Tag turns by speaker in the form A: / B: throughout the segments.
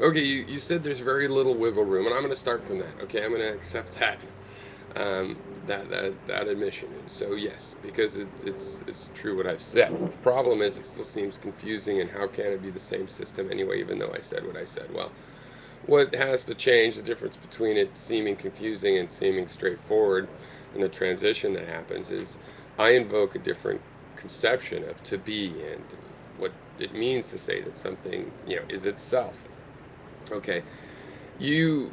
A: Okay, you said there's very little wiggle room, and I'm going to start from that. Okay, I'm going to accept that that admission. And so yes, because it's true what I've said. The problem is it still seems confusing, and how can it be the same system anyway, even though I said what I said? Well, what has to change, the difference between it seeming confusing and seeming straightforward, and the transition that happens, is I invoke a different conception of to be and what it means to say that something, is itself. Okay, you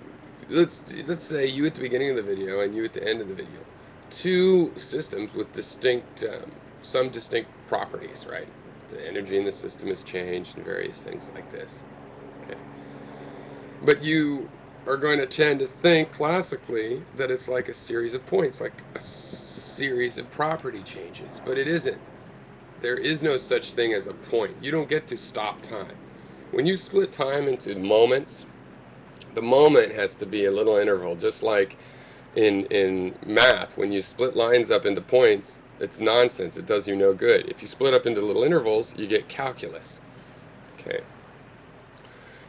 A: let's say you at the beginning of the video and you at the end of the video, two systems with distinct some distinct properties, right? The energy in the system has changed and various things like this. Okay, but you are going to tend to think classically that it's like a series of points, like a series of property changes, but it isn't. There is no such thing as a point. You don't get to stop time. When you split time into moments, the moment has to be a little interval, just like in math. When you split lines up into points, it's nonsense. It does you no good. If you split up into little intervals, you get calculus. Okay.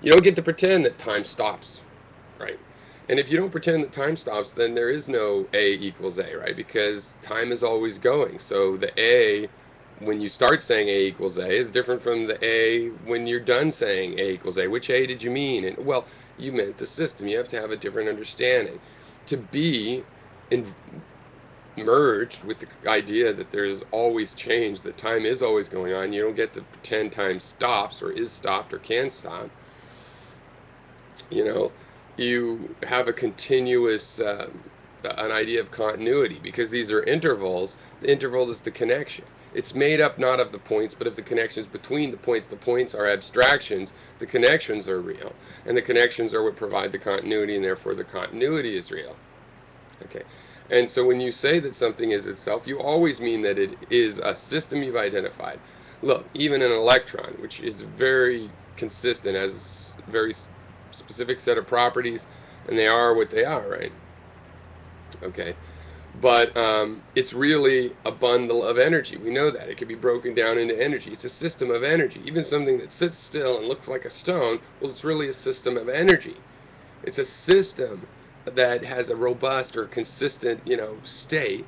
A: You don't get to pretend that time stops, right? And if you don't pretend that time stops, then there is no A equals A, right? Because time is always going. So the A, when you start saying A equals A, is different from the A when you're done saying A equals A. Which A did you mean? And well, you meant the system. You have to have a different understanding. To be merged with the idea that there's always change, that time is always going on, you don't get to pretend time stops or is stopped or can stop. You have a continuous an idea of continuity, because these are intervals. The interval is the connection. It's made up not of the points, but of the connections between the points. The points are abstractions, the connections are real, and the connections are what provide the continuity, and therefore the continuity is real. Okay, and so when you say that something is itself, you always mean that it is a system you've identified. Look, even an electron, which is very consistent, has a very specific set of properties, and they are what they are, right? Okay, but it's really a bundle of energy. We know that. It can be broken down into energy. It's a system of energy. Even something that sits still and looks like a stone, well, it's really a system of energy. It's a system that has a robust or consistent, state,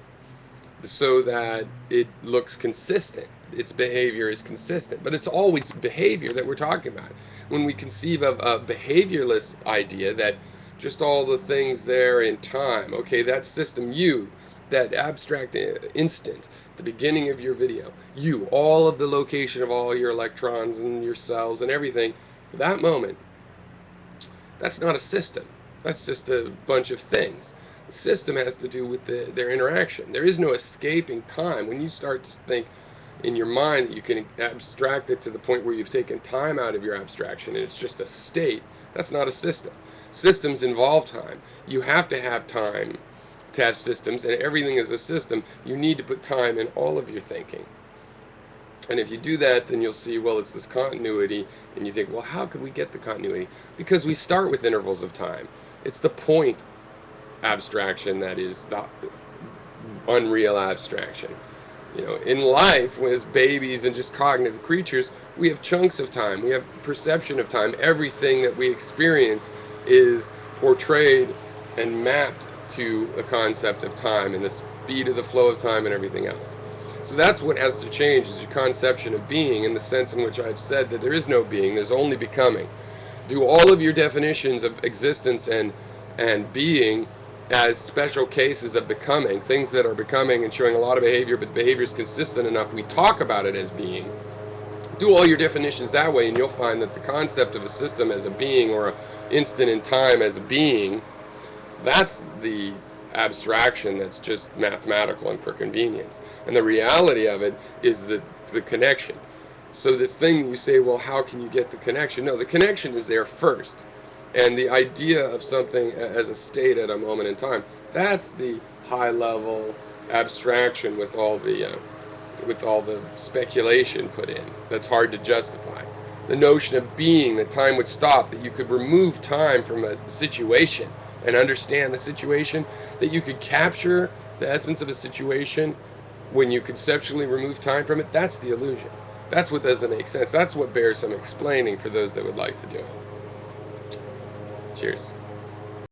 A: so that it looks consistent. Its behavior is consistent, but it's always behavior that we're talking about. When we conceive of a behaviorless idea, that just all the things there in time, okay, that system, you, that abstract instant, the beginning of your video, you, all of the location of all your electrons and your cells and everything, that moment, that's not a system. That's just a bunch of things. The system has to do with their interaction. There is no escaping time. When you start to think in your mind that you can abstract it to the point where you've taken time out of your abstraction and it's just a state, that's not a system. Systems involve time. You have to have time to have systems, and everything is a system. You need to put time in all of your thinking. And if you do that, then you'll see, well, it's this continuity, and you think, well, how could we get the continuity? Because we start with intervals of time. It's the point abstraction that is the unreal abstraction. In life, as babies and just cognitive creatures, we have chunks of time. We have perception of time. Everything that we experience is portrayed and mapped to a concept of time and the speed of the flow of time and everything else. So that's what has to change, is your conception of being, in the sense in which I've said that there is no being, there's only becoming. Do all of your definitions of existence and being as special cases of becoming, things that are becoming and showing a lot of behavior, but the behavior is consistent enough we talk about it as being. Do all your definitions that way, and you'll find that the concept of a system as a being, or an instant in time as a being, that's the abstraction that's just mathematical and for convenience. And the reality of it is the connection. So this thing you say, well, how can you get the connection? No, the connection is there first. And the idea of something as a state at a moment in time, that's the high-level abstraction with all the speculation put in. That's hard to justify. The notion of being, that time would stop, that you could remove time from a situation and understand the situation, that you could capture the essence of a situation when you conceptually remove time from it, that's the illusion. That's what doesn't make sense. That's what bears some explaining for those that would like to do it. Cheers.